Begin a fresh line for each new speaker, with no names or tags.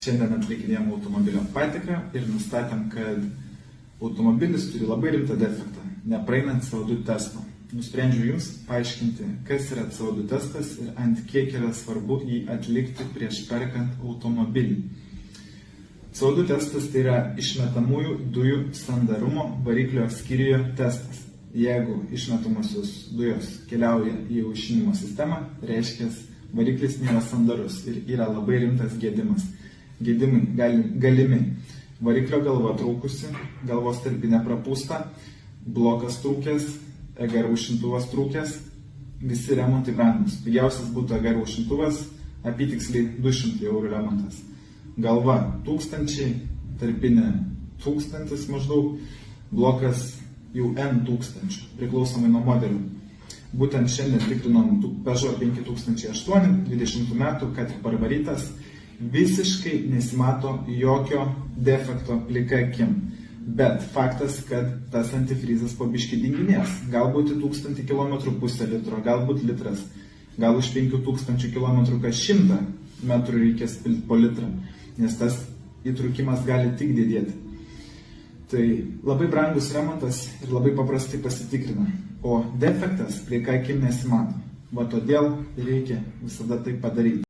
Šiandien atlikinėjom automobilio patikrą ir nustatėm, kad automobilis turi labai rimtą defektą, nepraeinant CO2 testo. Nusprendžiau Jums paaiškinti, kas yra CO2 testas ir ant kiek yra svarbu jį atlikti prieš perkant automobilį. CO2 testas tai yra išmetamųjų dujų sandarumo variklio skyriuje testas. Jeigu išmetamosios dujos keliauja į aušinimo sistemą, reiškia, variklis nėra sandarus ir yra labai rimtas gedimas. Gedimai galimi variklio galva trūkusi, galvos tarpinė prapūsta, blokas trūkęs, EGR aušintuvas trūkęs, visi remontai brangus. Pigiausias būtų EGR aušintuvas, apytiksliai 200 eurų remontas. Galva 1000, tarpinė 1000 maždaug, blokas jau N 1000, priklausomai nuo modelių. Būtent šiandien tikrinom Peugeot 5008, 20 metų, kad tik parvarytas, visiškai nesimato jokio defekto plika akim. Bet faktas, kad tas antifrizas po biškį dinginės. Galbūt 1000 km pusę litro, galbūt litras. Gal už 5000 km kas 100 metrų reikės pilti po litrą, nes tas įtrūkimas gali tik didėti. Tai labai brangus remontas ir labai paprastai pasitikrina. O defektas plika akim nesimato. Va todėl reikia visada tai padaryti.